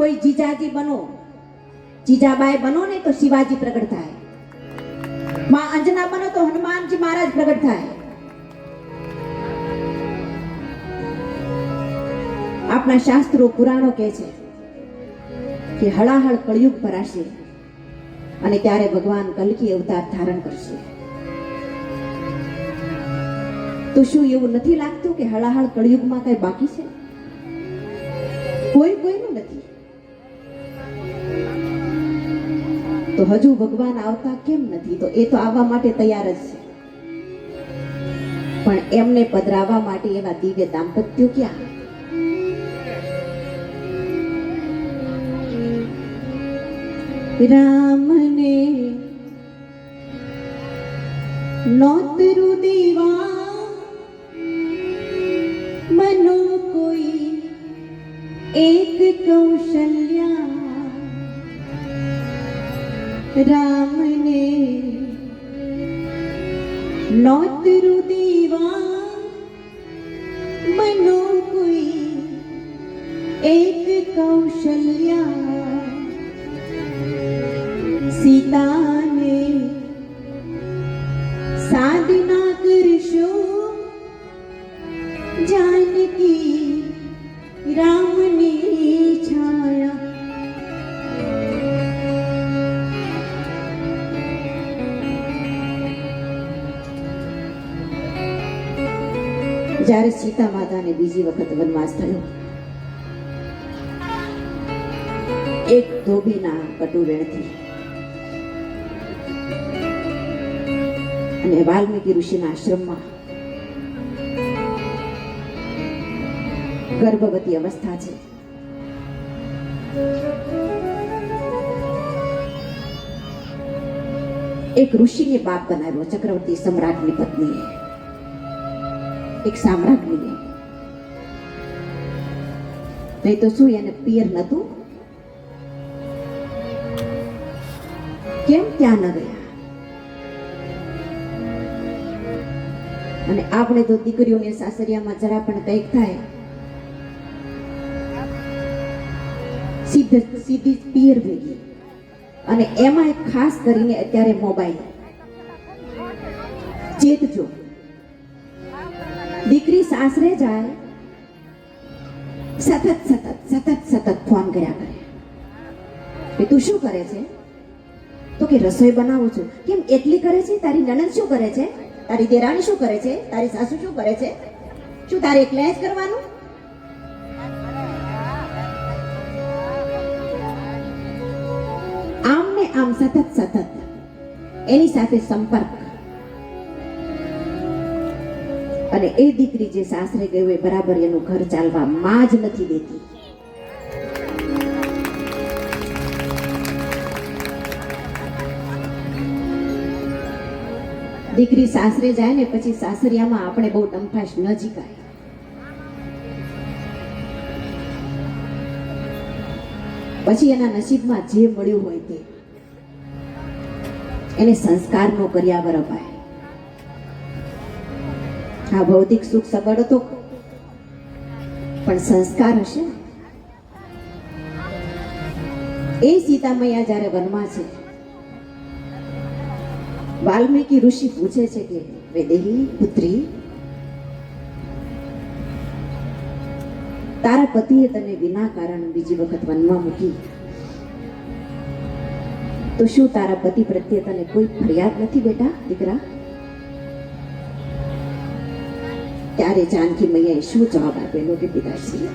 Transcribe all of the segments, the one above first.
કોઈ જીજાજી બનો, જીજાબાઈ બનો ને તો શિવાજી પ્રગટ થાય, માં અંજના બનો તો હનુમાનજી મહારાજ પ્રગટ થાય. આપણા શાસ્ત્રો પુરાણો કહે છે કે હળાહળ કળિયુગ ભરાશે અને ત્યારે ભગવાન કલ્કી અવતાર ધારણ કરશે. તો શું એવું નથી લાગતું કે હળાહળ કળિયુગમાં કઈ બાકી છે? કોઈનું નથી. તો હજુ ભગવાન આવતા કેમ નથી? તો એ તો આવવા માટે તૈયાર જ છે, પણ એમને પધરાવવા માટે એવા દિવ્ય દાંપત્યો ક્યાં? રામને નોતરું દેવા મનો કોઈ એક કૌશલ્યા, રામને નોતરું દેવા મનો કોઈ એક કૌશલ્યા, સીતાને સાધના કરશો જાનકી રામની છાયા. જ્યારે સીતા માતાને બીજી વખત વનવાસ થયો, એક ધોબીના કટુવેણથી અને વાલ્મીકી ઋષિના આશ્રમમાં ગર્ભવતી અવસ્થા છે. એક ઋષિને બાપ બનાવ્યો, ચક્રવર્તી સમ્રાટની પત્નીએ, એક સામ્રાજ્ઞીએ. નહીં તો શું એને પિયર નતું? કેમ ત્યાં ન ગયા? અને આપણે તો દીકરીઓને સાસરિયામાં જરા પણ કંઈક થાય સીધી પિયર ભેગી. અને એમાં ખાસ કરીને અત્યારે મોબાઈલ. ચેતજો, દીકરી સાસરે જાય સતત ફોન કર્યા કરે કે તું શું કરે છે? તો કે રસોઈ બનાવું છું. કેમ એટલી કરે છે? તારી નણંદ શું કરે છે? તારી દેરાણી શું કરે છે? તારી સાસુ શું કરે છે? શું તારે એકલા જ કરવાનું? આમ ને આમ સતત એની સાથે સંપર્ક. અને એ દીકરી જે સાસરે ગઈ હોય બરાબર એનું ઘર ચાલવા માં જ નથી દેતી. દીકરી સાસરે જાય ને પછી સાસરિયામાં આપણે બહુ ડંફાશ ન જીકાય. પછી એના નસીબમાં જે મળ્યું હોય તે એને સંસ્કારનો કર્યાવર અપાય. આ ભૌતિક સુખ સગવડ તો પણ સંસ્કાર હશે. એ સીતા મૈયા જ્યારે વનમાં છે, વાલ્મીકી ઋષિ પૂછે છે કે વૈદેહી પુત્રી, તારા પતિએ તને વિના કારણ બીજી વખત વનમાં મૂકી, તો શું તારા પતિ પ્રત્યે તને કોઈ ફરિયાદ નથી બેટા દીકરા? ત્યારે જાનકી મૈયાએ શું જવાબ આપેલો કે પિતાશ્રી,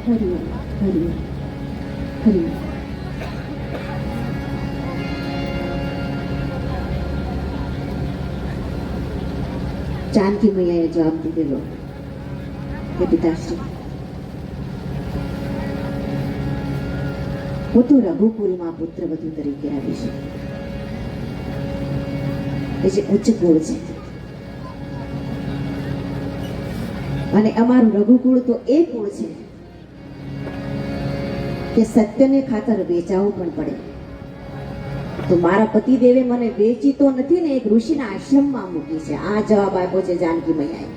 હરિ હરિ હરિ. जानकी मैया जवाब દીધેલો કે પિતાશ્રી, હું તો રઘુકુલમાં પુત્ર વધુ તરીકે આવીશ. એ જે ઉચ્ચ કુળ છે અને અમારું રઘુકુળ તો એ કુળ છે કે સત્યને ખાતર વેચાવું પણ પડે. તો મારા પતિદેવે મને વેચી તો નથી ને, એક ઋષિના આશ્રમમાં મૂકી છે. આ જવાબ આપ્યો છે જાનકી મૈયાએ.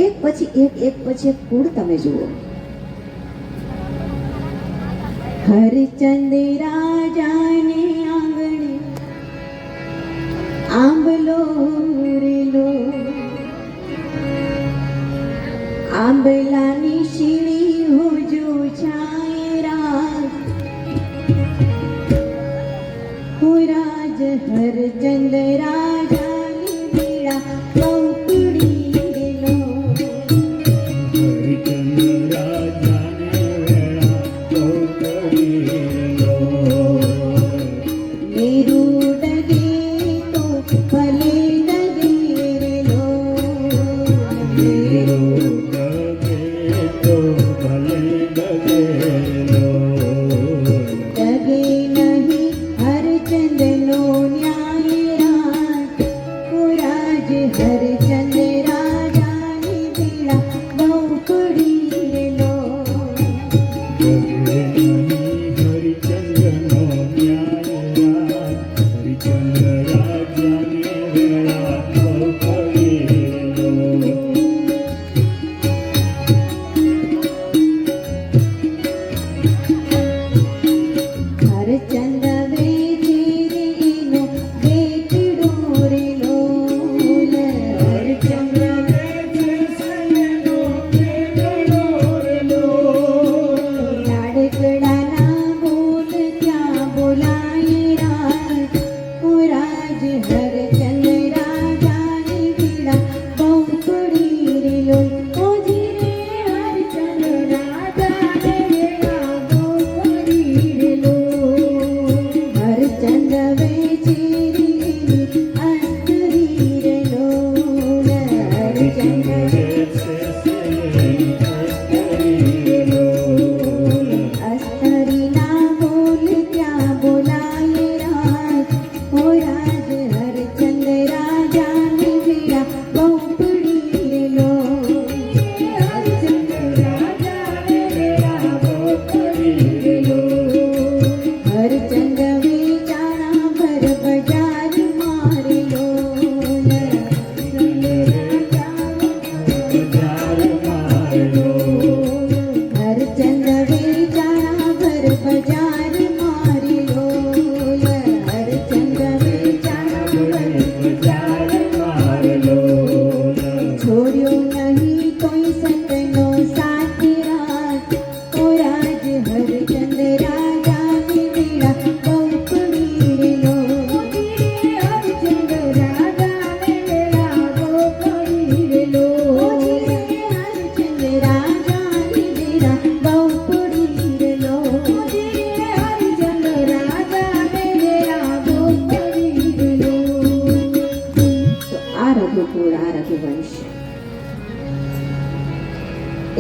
એક પછી એક કુળ તમે જુઓ. હરચંદ રાજાને આંગણે આંબલો રેલો, આંબલાની શીળી હોજો છાયરા, હો રાજ હરચંદ રાજાની વેળા પૌકડી રેલો. હરચંદ રાજાને વેળા પૌકડી રેલો, મેરુ ડગે તો ભલે ડગે રેલો, મેરુ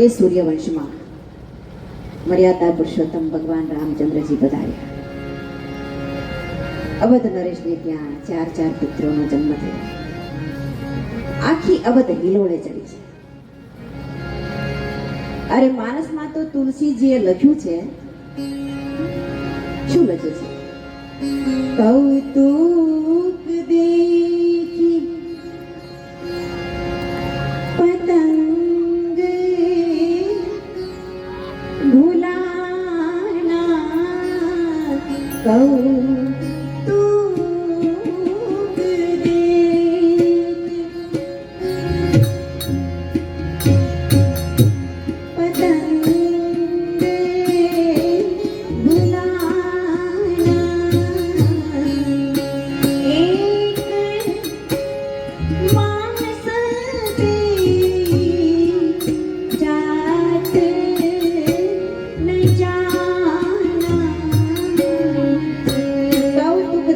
એ સૂર્યવંશમાં મર્યાદા પુરુષોત્તમ ભગવાન રામચંદ્રજી પધાર્યા. અવધ નરેશને ત્યાં 4 પુત્રોનો જન્મ થયો. આખી અવધ હિલોળે ચડી છે. અરે માનસમાં તો તુલસીજીએ લખ્યું છે, શું લખ્યું છે? કૌતુક દેખી પતંગ કૌતુક પતંગ ભુલાના એક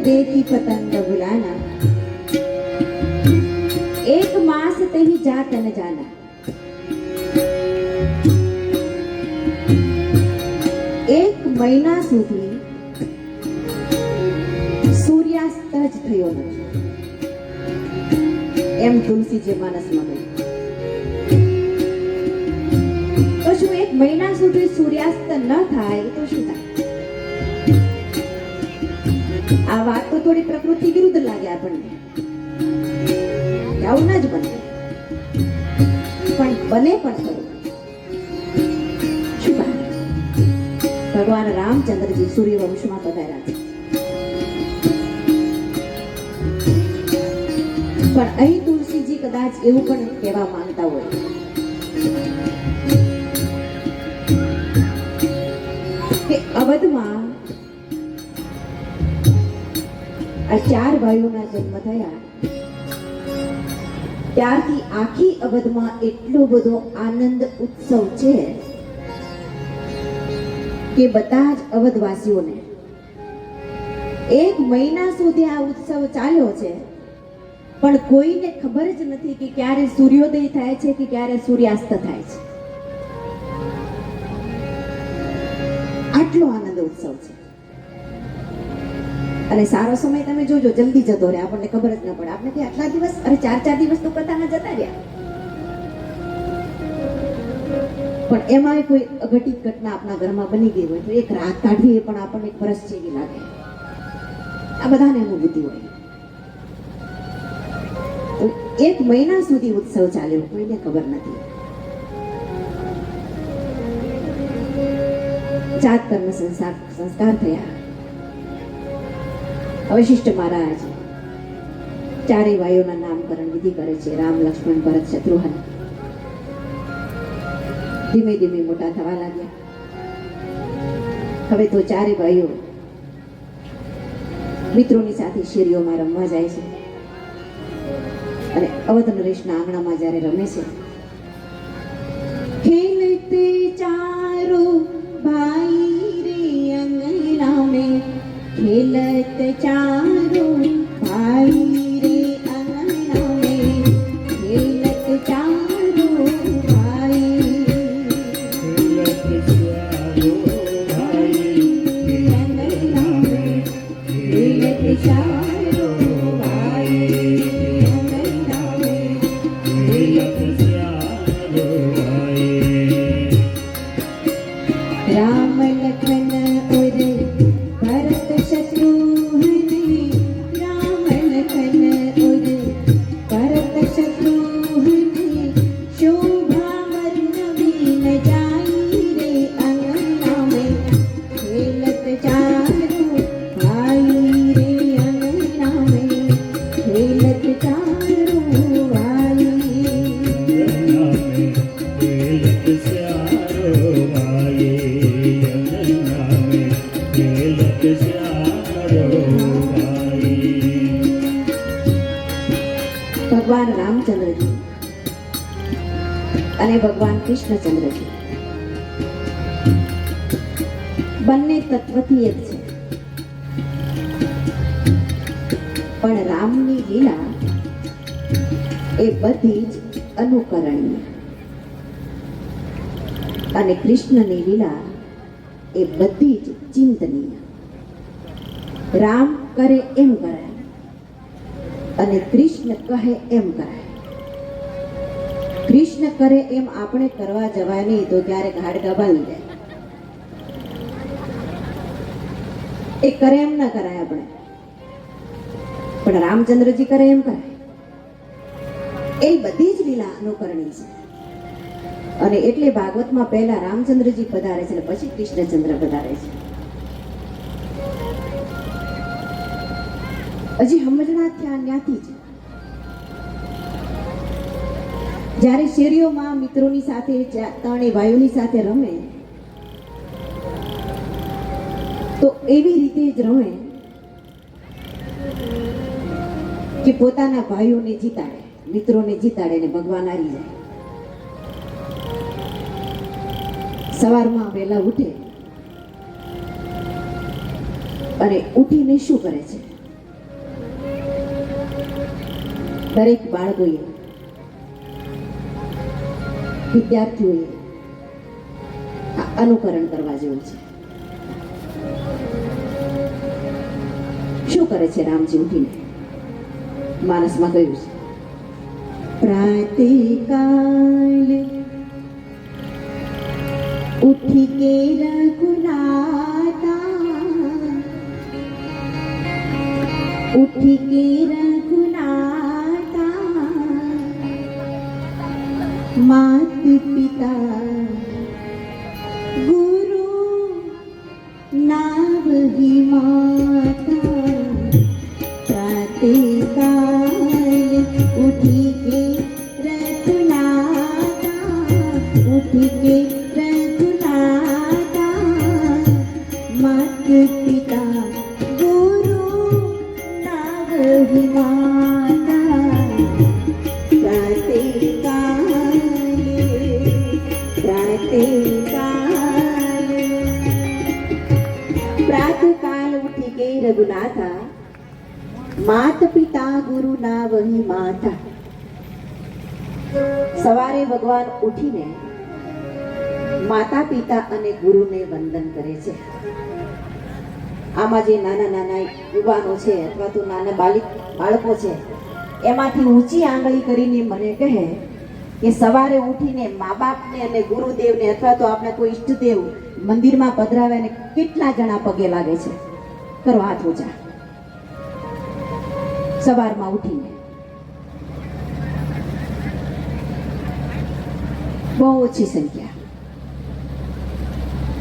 देखी पतंग बुलाना, एक मास ते ही जात न जाना। एक મહિના સુધી સૂર્યાસ્ત જ થયો નથી, એમ તુલસીજી માનસમાં કહ્યું. તો શું એક મહિના સુધી સૂર્યાસ્ત ન થાય તો શું થાય? આ વાત તો થોડી પ્રકૃતિ વિરુદ્ધ લાગે આપણને, આવું ના જ બને, પણ બને પણ ખરું. શું કારણ? ભગવાન રામચંદ્રજી સૂર્યવંશમાં પધાર્યા છે, પણ અહીં તુલસીજી કદાચ એવું પણ કહેવા માંગતા હોય કે અવધમાં આ 4 ભાઈઓના જન્મ થયા ત્યારથી આખી અવધમાં એટલો બધો આનંદ ઉત્સવ છે કે બધા જ અવધવાસીઓને એક મહિના સુધી આ ઉત્સવ ચાલ્યો છે, પણ કોઈને ખબર જ નથી કે ક્યારે સૂર્યોદય થાય છે કે ક્યારે સૂર્યાસ્ત થાય છે. આટલો આનંદ ઉત્સવ છે. અને સારો સમય તમે જોજો, જલ્દી જતો રહે, આપણને ખબર જ ન પડે. આપણે કે આટલા દિવસ, અરે 4 દિવસ તો કથાના જતા રહ્યા, પણ એમાં કોઈ અઘટિત ઘટના આપણા ઘરમાં બની ગઈ હોય તો એક રાત કાઢવી એ પણ આપણને એક વર્ષ જેવી લાગે. આ બધાને અનુભૂતિ હોય. તો એક મહિના સુધી ઉત્સવ ચાલ્યો, કોઈને ખબર નથી. જાત કર્મ સંસ્કાર થયા. વશિષ્ઠ મહારાજ 4 ભાઈઓના નામકરણ વિધિ કરે છે. રામ, લક્ષ્મણ, ભરત, શત્રુઘ્ન ધીમે ધીમે મોટા થવા લાગ્યા. હવે તો 4 ભાઈઓ મિત્રોની સાથે શેરીઓમાં રમવા જાય છે અને અવધ નરેશના આંગણામાં જ્યારે રમે છે, ખેલતે ચારો ભાઈ રે અંગના में, खेलत चारो भाई रे अंगना में, खेलत चारो भाई, खेलत चारो भाई अंगना में, खेलत चारो भाई अंगना में, खेलत चारो भाई. राम लखन और भरत शत्रुघ्न, राम लखन और भरत शत्रुघ्न, शोभा वर्णवीन जाई रे अंगना में, खेलत चारो भाई रे अंगना में, खेलत चारो भाई अंगना में, खेलत चारो भाई अंगना में, खेलत चारो भाई. ભગવાન રામચંદ્રજી અને ભગવાન કૃષ્ણચંદ્રજી બંને તત્વથી એક છે, પણ રામની લીલા એ બધી જ અનુકરણીય અને કૃષ્ણની લીલા એ બધી જ ચિંતનીય. રામ કરે એમ કરાય અને કૃષ્ણ કહે એમ કરાય. કૃષ્ણ કરે એમ આપણે કરવા જવાય નહીં તો ક્યારેક હાડકા બાંધી જાય. એ કરે એમ ના કરાય આપણે, પણ રામચંદ્રજી કરે એમ કરાય. એ બધી જ લીલા અનુકરણી છે. અને એટલે ભાગવતમાં પહેલા રામચંદ્રજી પધારે છે અને પછી કૃષ્ણચંદ્ર પધારે છે. હજી સમજણા થયા ત્યાંથી જ જ્યારે શેરીઓમાં મિત્રોની સાથે 3 ભાઈઓની સાથે રમે તો એવી રીતે જ રમે કે પોતાના ભાઈઓને જીતાડે, મિત્રોને જીતાડે ને ભગવાન હારી જાય. સવારમાં વહેલા ઉઠે અને ઉઠીને શું કરે છે? દરેક બાળકોએ, વિદ્યાર્થીઓએ આ અનુકરણ કરવા જેવું છે. શું કરે છે રામજી ઉઠીને? માનસમાં કહ્યું છે, પ્રાતઃકાલ ઉઠી કે રઘુનાથા, ઉઠી કે રઘુનાથા, માત પિતા ગુરુ નાવહી માતા. પ્રાતઃકાલ ઉઠી કે રઘુનાથા, ઉઠી કે રઘુનાથા, માત પિતા ગુરુ નાવહી માતા. પ્રાતઃકાલ ઉઠી કે રઘુનાથા, માત પિતા ગુરુ ના વહી માતા. સવારે ભગવાન ઉઠીને માતા પિતા અને ગુરુને વંદન કરે છે. આમાં જે નાના નાના યુવાનો છે અથવા તો નાના બાળકો છે, એમાંથી ઊંચી આંગળી કરીને મને કહે કે સવારે ઉઠીને મા બાપને અને ગુરુદેવને અથવા તો આપણે કોઈ ઈષ્ટદેવ મંદિરમાં પધરાવે ને કેટલા જણા પગે લાગે છે? કરો હાથ ઊંચા. સવારમાં ઉઠીને બહુ ઓછી સંખ્યા.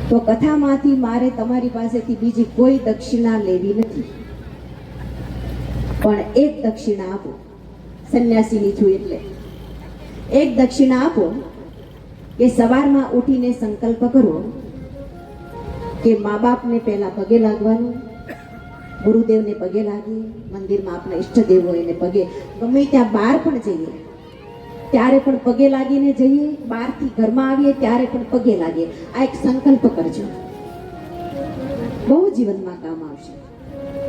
તો કથામાંથી મારે તમારી પાસેથી બીજી કોઈ દક્ષિણા લેવી નથી, પણ એક દક્ષિણા આપો. સંન્યાસીની છું એટલે એક દક્ષિણા આપો કે સવારમાં ઉઠીને સંકલ્પ કરો કે મા બાપને પહેલા પગે લાગવાનું, ગુરુદેવને પગે લાગીએ, મંદિરમાં આપણા ઈષ્ટદેવ હોય એને પગે, ગમે ત્યાં બહાર પણ જઈએ ત્યારે પણ પગે લાગીને જઈએ, બહારથી ઘરમાં આવીએ ત્યારે પણ પગે લાગીએ. આ એક સંકલ્પ કરજો, બહુ જીવનમાં કામ આવશે.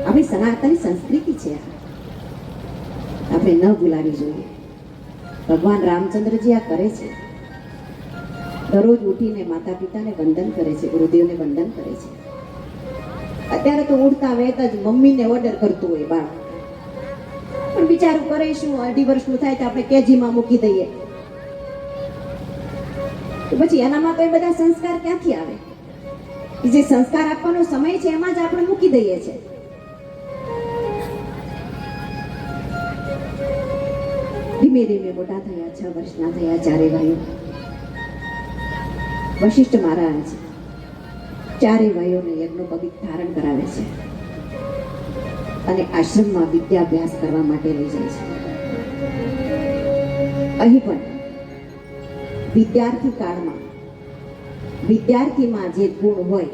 આપણી સનાતની સંસ્કૃતિ છે, આપણે ન ભૂલાવી જોઈએ. ભગવાન રામચંદ્રજી આ કરે છે, દરરોજ ઉઠીને માતા પિતાને વંદન કરે છે, ગુરુદેવને વંદન કરે છે. અત્યારે તો ઉઠતા વહેતા જ મમ્મીને ઓર્ડર કરતું હોય બાળક, પણ બિચારું કરે શું? 2.5 વર્ષનું થાય તો આપણે કેજીમાં મૂકી દઈએ, પછી એનામાં તો એ બધા સંસ્કાર ક્યાંથી આવે? જે સંસ્કાર આપવાનો સમય છે એમાં જ આપણે મૂકી દઈએ છીએ. ધીમે ધીમે મોટા થયા, 6 વર્ષના થયા, ચારે ભાઈઓ. વશિષ્ઠ મહારાજ ચારે ભાઈઓને યજ્ઞોપવીત ધારણ કરાવે છે અને આશ્રમમાં વિદ્યાભ્યાસ કરવા માટે લઈ જાય છે. અહીં પણ વિદ્યાર્થી કાળમાં વિદ્યાર્થીમાં જે ગુણ હોય,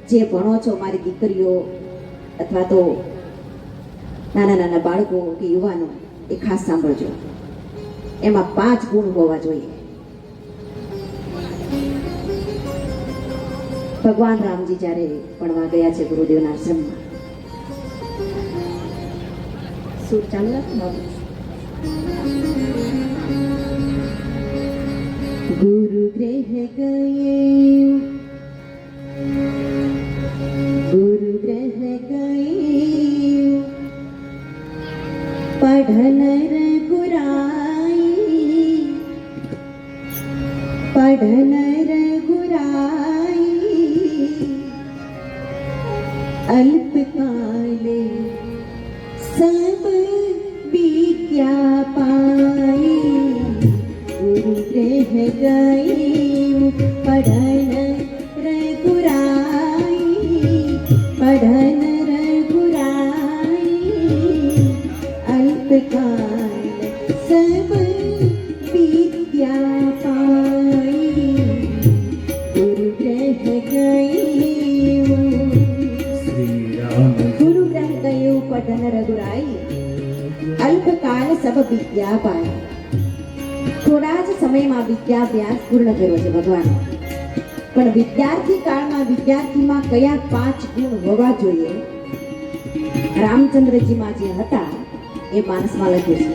જે ભણો છો મારી દીકરીઓ અથવા તો નાના નાના બાળકો કે યુવાનો, એ ખાસ સાંભળજો. એમાં 5 ગુણ હોવા જોઈએ. ભગવાન રામજી જ્યારે ભણવા ગયા છે ગુરુદેવના આશ્રમમાં, સુર ચાલુ રાખો. ગુરુ ગ્રહ ગયે, ગુરુ ગ્રહ ગયે, પઢન રઘુરાઈ, પઢન રઘુરાઈ, અલ્પકાલે સબ વિદ્યા પાઈ. ગુરુ ગ્રહ ગયે, પઢન રઘુરાઈ, પઢન રઘુરાઈ, અલ્પકાલ સબ વિદ્યા પાઈ. ગુરુ ગ્રહ ગયું, ગુરુ ગ્રહ ગયું, પઢન રઘુરાઈ, અલ્પકાલ સબ વિદ્યા પાઈ. થોડા જ સમયમાં વિદ્યાભ્યાસ પૂર્ણ કર્યો છે ભગવાન. પણ વિદ્યાર્થી કાળમાં વિદ્યાર્થીમાં કયા 5 ગુણ હોવા જોઈએ, રામચંદ્રજીમાં જે હતા એ માનસમાં લખ્યું છે.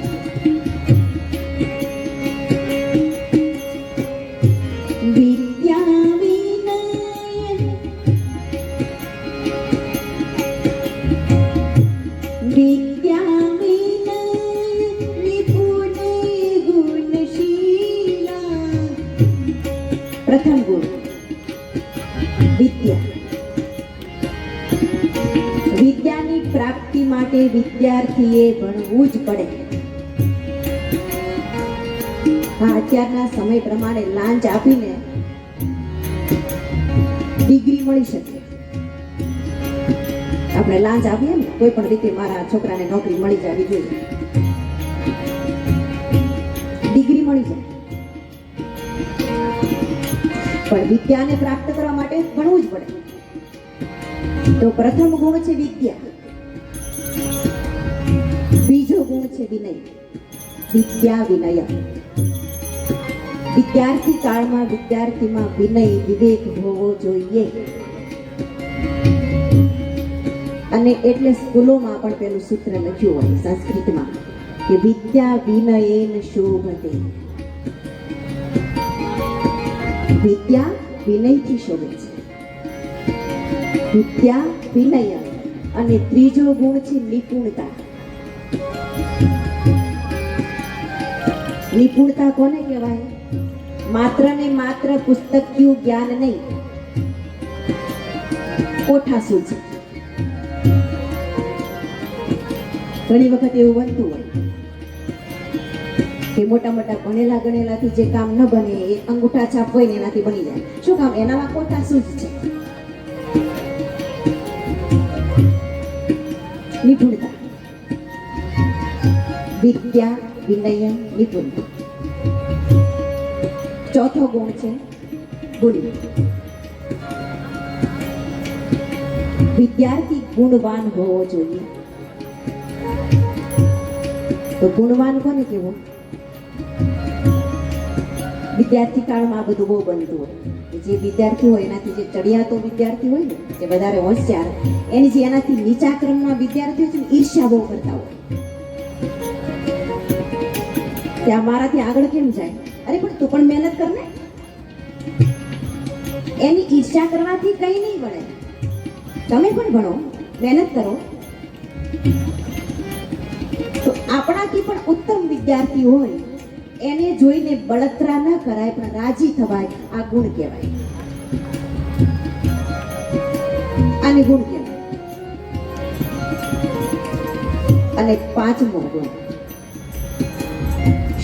પ્રાપ્તિ માટે વિદ્યાર્થીએ ભણવું જ પડે. હા, અત્યારના સમય પ્રમાણે લાંચ આપીને ડિગ્રી મળી શકે. આપણે લાંચ આપીએ ને કોઈ પણ રીતે મારા છોકરાને નોકરી મળી જવી જોઈએ, ડિગ્રી મળી જાય. પણ વિદ્યાને પ્રાપ્ત કરવા માટે ભણવું જ પડે. તો પ્રથમ ગુણ છે વિદ્યા, બીજો ગુણ છે વિનય. વિદ્યા વિનય. વિદ્યાર્થી કાળમાં વિદ્યાર્થીમાં વિનય વિવેક હોવો જોઈએ. અને એટલે સ્કૂલોમાં પણ પેલું સૂત્ર લખ્યું હોય સંસ્કૃતમાં કે વિદ્યા વિનયેન શોભતે. વિદ્યા વિનયથી શોભે છે. વિદ્યા વિનય. અને ત્રીજો ગુણ છે નિપુણતા. નિપુણતા કોને કહેવાય? માત્ર ને માત્ર પુસ્તકીય જ્ઞાન નહીં, કોઠાસૂઝ. ઘણી વખત એવું બનતું હોય કે મોટા મોટા ભણેલા ગણેલાથી જે કામ ન બને એ અંગૂઠા છાપ હોય ને એનાથી બની જાય. શું કામ? એનામાં કોઠાસૂઝ છે. નિપુણતા. વિદ્યા વિનય નિપુણતા. ચોથો ગુણ છે ગુણી. વિદ્યાર્થી ગુણવાન હોવો જોઈએ. તો ગુણવાન કોને કેવો? વિદ્યાર્થી કાળમાં આ બધું બહુ બનતું હોય. જે વિદ્યાર્થી હોય એનાથી જે ચડિયાતો વિદ્યાર્થી હોય ને, જે વધારે હોશિયાર, એની જે એનાથી નીચા ક્રમના વિદ્યાર્થીઓ છે ને, ઈર્ષ્યા બહુ કરતા હોય કે આ મારાથી આગળ કેમ જાય? અરે પણ તું પણ મહેનત કર ને. એની ઈર્ષ્યા કરવાથી કઈ નહીં બને. તમે પણ ભણો, મહેનત કરો. તો આપણાથી પણ ઉત્તમ વિદ્યાર્થી હોય એને જોઈને બળતરા ન કરાય, પણ રાજી થવાય. આ ગુણ કહેવાય. આને ગુણ કહેવાય. અને પાંચમો ગુણ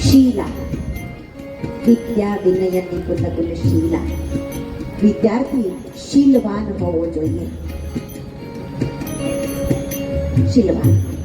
શીલા. વિદ્યા વિનય નિપુણ ગુણ શીલા. વિદ્યાર્થી શીલવાન હોવો જોઈએ. શીલવાન.